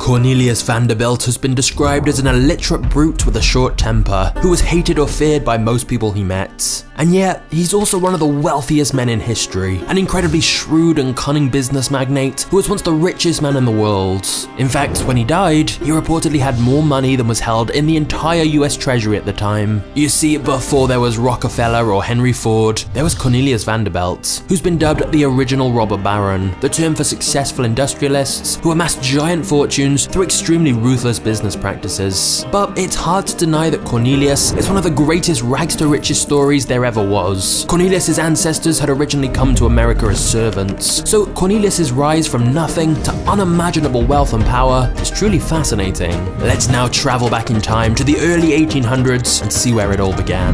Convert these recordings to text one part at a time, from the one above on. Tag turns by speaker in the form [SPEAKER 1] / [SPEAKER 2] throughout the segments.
[SPEAKER 1] Cornelius Vanderbilt has been described as an illiterate brute with a short temper, who was hated or feared by most people he met. And yet, he's also one of the wealthiest men in history, an incredibly shrewd and cunning business magnate who was once the richest man in the world. In fact, when he died, he reportedly had more money than was held in the entire US Treasury at the time. You see, before there was Rockefeller or Henry Ford, there was Cornelius Vanderbilt, who's been dubbed the original robber baron, the term for successful industrialists who amassed giant fortunes through extremely ruthless business practices. But it's hard to deny that Cornelius is one of the greatest rags to riches stories there ever was. Cornelius's ancestors had originally come to America as servants, so Cornelius's rise from nothing to unimaginable wealth and power is truly fascinating. Let's now travel back in time to the early 1800s and see where it all began.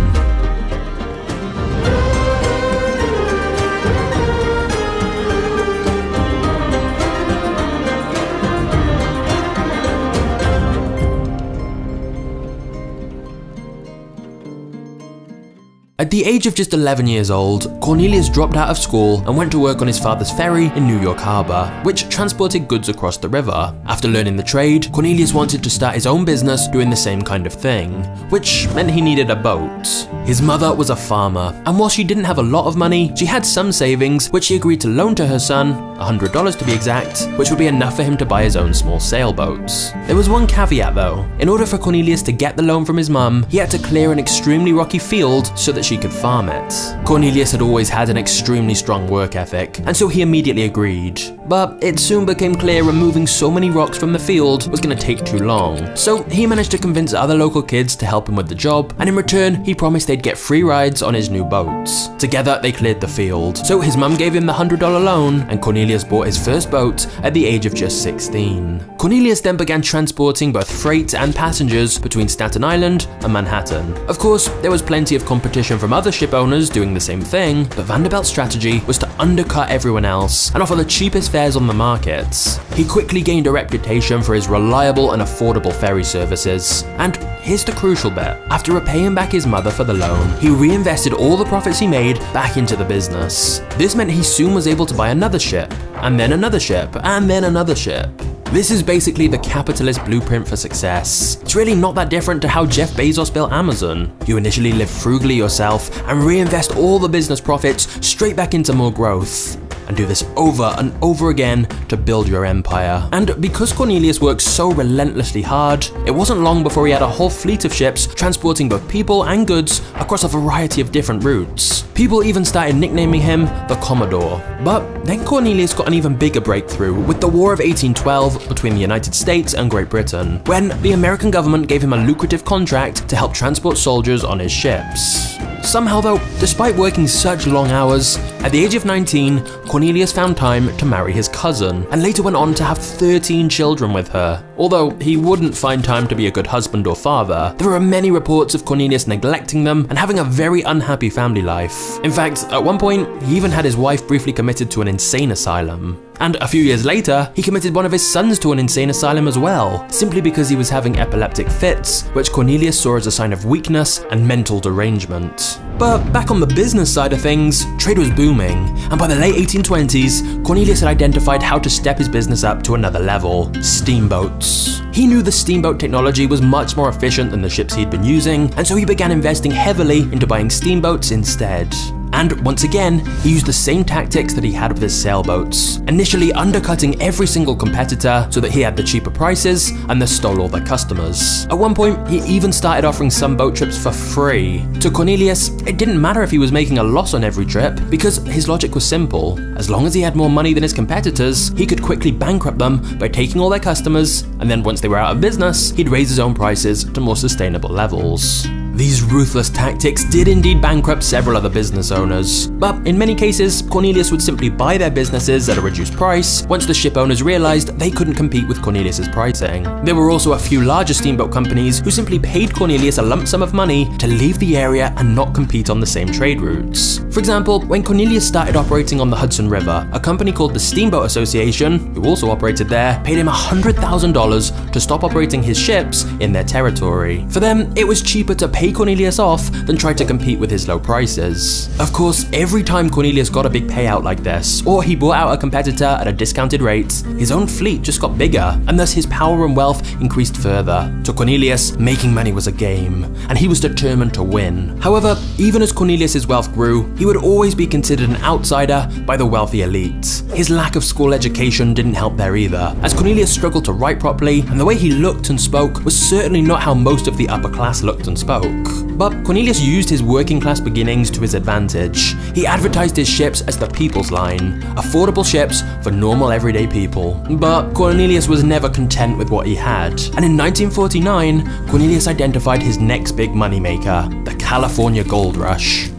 [SPEAKER 1] At the age of just 11 years old, Cornelius dropped out of school and went to work on his father's ferry in New York Harbor, which transported goods across the river. After learning the trade, Cornelius wanted to start his own business doing the same kind of thing, which meant he needed a boat. His mother was a farmer, and while she didn't have a lot of money, she had some savings, which she agreed to loan to her son, $100 to be exact, which would be enough for him to buy his own small sailboat. There was one caveat though. In order for Cornelius to get the loan from his mum, he had to clear an extremely rocky field so that she could farm it. Cornelius had always had an extremely strong work ethic, and so he immediately agreed. But it soon became clear removing so many rocks from the field was going to take too long. So he managed to convince other local kids to help him with the job, and in return, he promised they'd get free rides on his new boat. Together, they cleared the field. So his mum gave him the $100 loan, and Cornelius bought his first boat at the age of just 16. Cornelius then began transporting both freight and passengers between Staten Island and Manhattan. Of course, there was plenty of competition from other ship owners doing the same thing, but Vanderbilt's strategy was to undercut everyone else and offer the cheapest fares on the market. He quickly gained a reputation for his reliable and affordable ferry services. And here's the crucial bit. After repaying back his mother for the loan, he reinvested all the profits he made back into the business. This meant he soon was able to buy another ship, and then another ship, and then another ship. This is basically the capitalist blueprint for success. It's really not that different to how Jeff Bezos built Amazon. You initially live frugally yourself and reinvest all the business profits straight back into more growth. And do this over and over again to build your empire. And because Cornelius worked so relentlessly hard, it wasn't long before he had a whole fleet of ships transporting both people and goods across a variety of different routes. People even started nicknaming him the Commodore. But then Cornelius got an even bigger breakthrough with the War of 1812 between the United States and Great Britain, when the American government gave him a lucrative contract to help transport soldiers on his ships. Somehow though, despite working such long hours, at the age of 19, Cornelius found time to marry his cousin, and later went on to have 13 children with her. Although he wouldn't find time to be a good husband or father, there are many reports of Cornelius neglecting them and having a very unhappy family life. In fact, at one point, he even had his wife briefly committed to an insane asylum. And a few years later, he committed one of his sons to an insane asylum as well, simply because he was having epileptic fits, which Cornelius saw as a sign of weakness and mental derangement. But back on the business side of things, trade was booming, and by the late 1820s, Cornelius had identified how to step his business up to another level: steamboats. He knew the steamboat technology was much more efficient than the ships he'd been using, and so he began investing heavily into buying steamboats instead. And once again, he used the same tactics that he had with his sailboats, initially undercutting every single competitor so that he had the cheaper prices and thus stole all their customers. At one point, he even started offering some boat trips for free. To Cornelius, it didn't matter if he was making a loss on every trip, because his logic was simple. As long as he had more money than his competitors, he could quickly bankrupt them by taking all their customers, and then once they were out of business, he'd raise his own prices to more sustainable levels. These ruthless tactics did indeed bankrupt several other business owners, but in many cases, Cornelius would simply buy their businesses at a reduced price once the ship owners realized they couldn't compete with Cornelius's pricing. There were also a few larger steamboat companies who simply paid Cornelius a lump sum of money to leave the area and not compete on the same trade routes. For example, when Cornelius started operating on the Hudson River, a company called the Steamboat Association, who also operated there, paid him $100,000 to stop operating his ships in their territory. For them, it was cheaper to pay pay Cornelius off than try to compete with his low prices. Of course, every time Cornelius got a big payout like this, or he bought out a competitor at a discounted rate, his own fleet just got bigger, and thus his power and wealth increased further. To Cornelius, making money was a game, and he was determined to win. However, even as Cornelius's wealth grew, he would always be considered an outsider by the wealthy elite. His lack of school education didn't help there either, as Cornelius struggled to write properly, and the way he looked and spoke was certainly not how most of the upper class looked and spoke. But Cornelius used his working class beginnings to his advantage. He advertised his ships as the People's Line, affordable ships for normal everyday people. But Cornelius was never content with what he had, and in 1949, Cornelius identified his next big moneymaker, the California Gold Rush.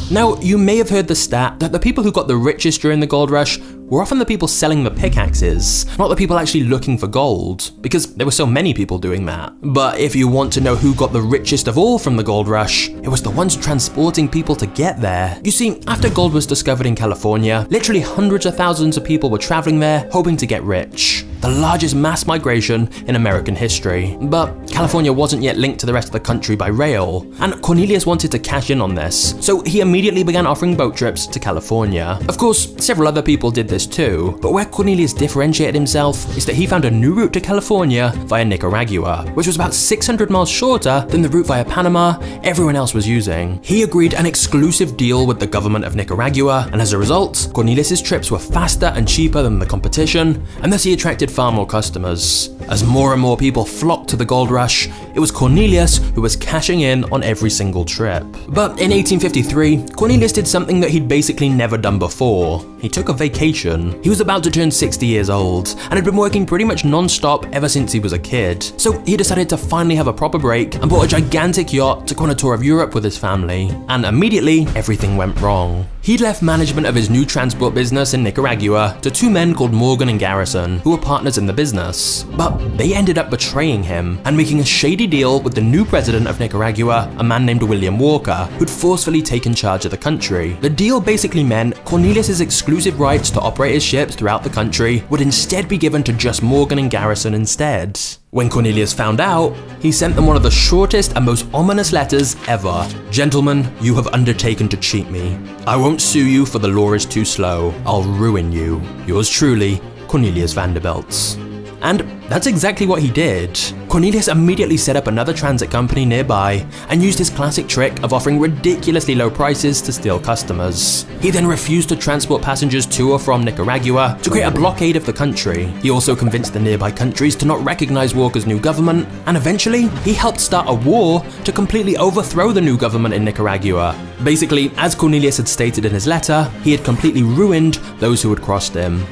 [SPEAKER 1] Now, you may have heard the stat that the people who got the richest during the gold rush were often the people selling the pickaxes, not the people actually looking for gold, because there were so many people doing that. But if you want to know who got the richest of all from the gold rush, it was the ones transporting people to get there. You see, after gold was discovered in California, literally hundreds of thousands of people were traveling there hoping to get rich. The largest mass migration in American history. But California wasn't yet linked to the rest of the country by rail, and Cornelius wanted to cash in on this, so he immediately began offering boat trips to California. Of course, several other people did this too, but where Cornelius differentiated himself is that he found a new route to California via Nicaragua, which was about 600 miles shorter than the route via Panama everyone else was using. He agreed an exclusive deal with the government of Nicaragua, and as a result, Cornelius's trips were faster and cheaper than the competition, and thus he attracted far more customers. As more and more people flocked to the gold rush, it was Cornelius who was cashing in on every single trip. But in 1853, Cornelius did something that he'd basically never done before. He took a vacation. He was about to turn 60 years old, and had been working pretty much non-stop ever since he was a kid. So he decided to finally have a proper break and bought a gigantic yacht to go on a tour of Europe with his family. And immediately, everything went wrong. He'd left management of his new transport business in Nicaragua to two men called Morgan and Garrison, who were partners in the business. But they ended up betraying him and making a shady deal with the new president of Nicaragua, a man named William Walker, who'd forcefully taken charge of the country. The deal basically meant Cornelius's exclusive rights to operate his ships throughout the country would instead be given to just Morgan and Garrison instead. When Cornelius found out, he sent them one of the shortest and most ominous letters ever. "Gentlemen, you have undertaken to cheat me. I won't sue you, for the law is too slow. I'll ruin you. Yours truly, Cornelius Vanderbilt." And that's exactly what he did. Cornelius immediately set up another transit company nearby and used his classic trick of offering ridiculously low prices to steal customers. He then refused to transport passengers to or from Nicaragua to create a blockade of the country. He also convinced the nearby countries to not recognize Walker's new government, and eventually, he helped start a war to completely overthrow the new government in Nicaragua. Basically, as Cornelius had stated in his letter, he had completely ruined those who had crossed him.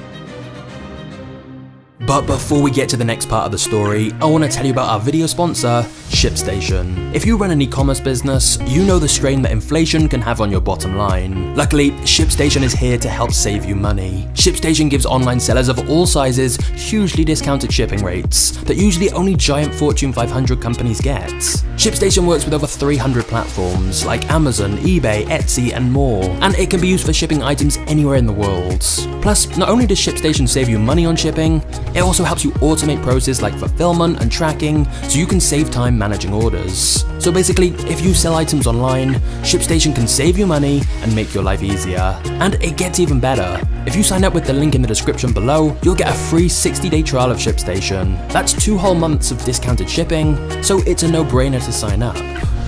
[SPEAKER 1] But before we get to the next part of the story, I want to tell you about our video sponsor, ShipStation. If you run an e-commerce business, you know the strain that inflation can have on your bottom line. Luckily, ShipStation is here to help save you money. ShipStation gives online sellers of all sizes hugely discounted shipping rates that usually only giant Fortune 500 companies get. ShipStation works with over 300 platforms like Amazon, eBay, Etsy, and more, and it can be used for shipping items anywhere in the world. Plus, not only does ShipStation save you money on shipping, it also helps you automate processes like fulfillment and tracking, so you can save time managing orders. So basically, if you sell items online, ShipStation can save you money and make your life easier. And it gets even better. If you sign up with the link in the description below, you'll get a free 60-day trial of ShipStation. That's 2 whole months of discounted shipping, so it's a no-brainer to sign up.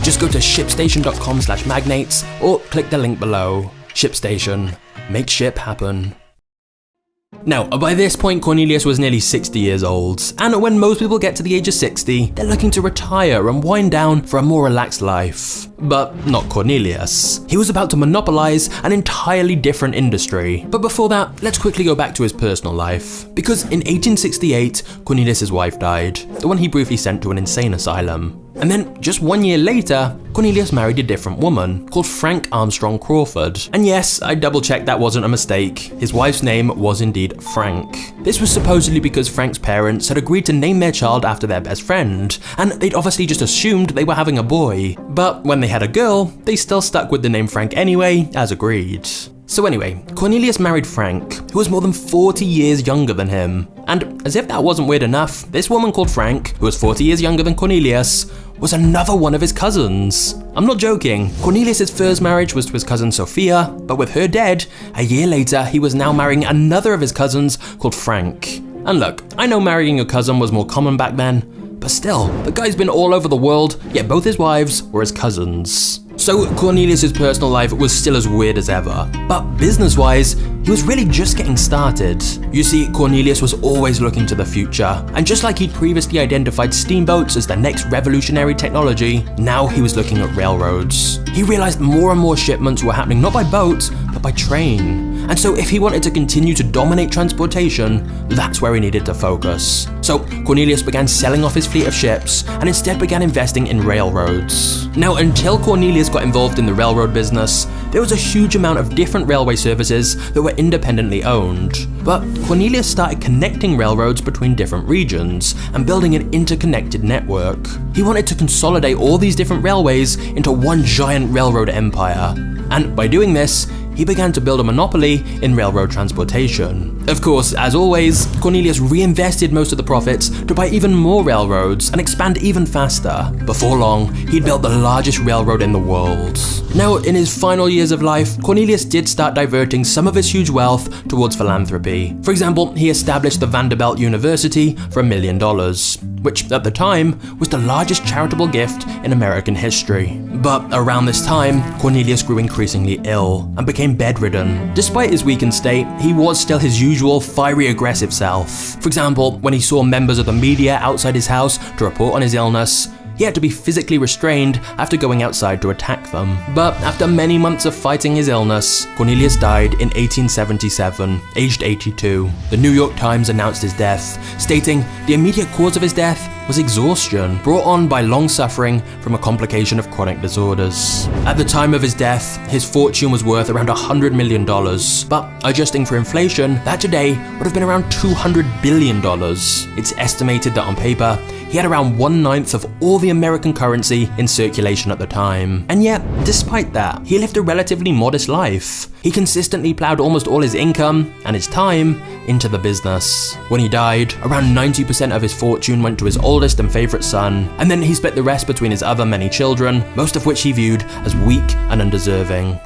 [SPEAKER 1] Just go to shipstation.com/magnates or click the link below. ShipStation. Make ship happen. Now, by this point, Cornelius was nearly 60 years old, and when most people get to the age of 60, they're looking to retire and wind down for a more relaxed life. But not Cornelius. He was about to monopolize an entirely different industry. But before that, let's quickly go back to his personal life. Because in 1868, Cornelius' wife died, the one he briefly sent to an insane asylum. And then, just 1 year later, Cornelius married a different woman called Frank Armstrong Crawford. And yes, I double-checked that wasn't a mistake. His wife's name was indeed Frank. This was supposedly because Frank's parents had agreed to name their child after their best friend, and they'd obviously just assumed they were having a boy. But when they had a girl, they still stuck with the name Frank anyway, as agreed. So anyway, Cornelius married Frank, who was more than 40 years younger than him. And as if that wasn't weird enough, this woman called Frank, who was 40 years younger than Cornelius, was another one of his cousins. I'm not joking. Cornelius' first marriage was to his cousin Sophia, but with her dead, a year later he was now marrying another of his cousins called Frank. And look, I know marrying your cousin was more common back then, but still, the guy's been all over the world, yet both his wives were his cousins. So Cornelius' personal life was still as weird as ever, but business-wise, he was really just getting started. You see, Cornelius was always looking to the future, and just like he'd previously identified steamboats as the next revolutionary technology, now he was looking at railroads. He realized more and more shipments were happening not by boat, but by train. And so if he wanted to continue to dominate transportation, that's where he needed to focus. So Cornelius began selling off his fleet of ships and instead began investing in railroads. Now, until Cornelius got involved in the railroad business, there was a huge amount of different railway services that were independently owned. But Cornelius started connecting railroads between different regions and building an interconnected network. He wanted to consolidate all these different railways into one giant railroad empire. And by doing this, he began to build a monopoly in railroad transportation. Of course, as always, Cornelius reinvested most of the profits to buy even more railroads and expand even faster. Before long, he'd built the largest railroad in the world. Now, in his final years of life, Cornelius did start diverting some of his huge wealth towards philanthropy. For example, he established the Vanderbilt University for $1 million, which at the time was the largest charitable gift in American history. But around this time, Cornelius grew increasingly ill and became bedridden. Despite his weakened state, he was still his usual fiery, aggressive self. For example, when he saw members of the media outside his house to report on his illness, he had to be physically restrained after going outside to attack them. But after many months of fighting his illness, Cornelius died in 1877, aged 82. The New York Times announced his death, stating the immediate cause of his death was exhaustion, brought on by long suffering from a complication of chronic disorders. At the time of his death, his fortune was worth around $100 million, but adjusting for inflation, that today would have been around $200 billion. It's estimated that on paper, he had around 1/9 of all the American currency in circulation at the time. And yet, despite that, he lived a relatively modest life. He consistently plowed almost all his income and his time into the business. When he died, around 90% of his fortune went to his oldest and favorite son, and then he split the rest between his other many children, most of which he viewed as weak and undeserving.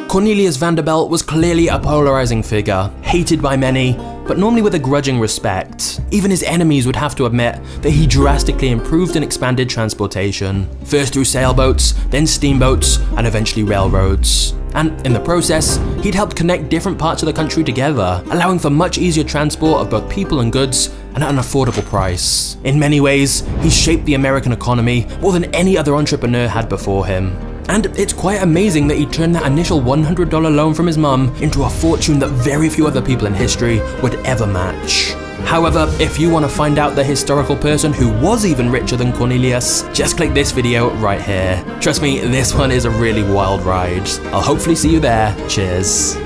[SPEAKER 1] Cornelius Vanderbilt was clearly a polarizing figure, hated by many, but normally with a grudging respect. Even his enemies would have to admit that he drastically improved and expanded transportation, first through sailboats, then steamboats, and eventually railroads. And in the process, he'd helped connect different parts of the country together, allowing for much easier transport of both people and goods and at an affordable price. In many ways, he shaped the American economy more than any other entrepreneur had before him. And it's quite amazing that he turned that initial $100 loan from his mum into a fortune that very few other people in history would ever match. However, if you want to find out the historical person who was even richer than Cornelius, just click this video right here. Trust me, this one is a really wild ride. I'll hopefully see you there. Cheers.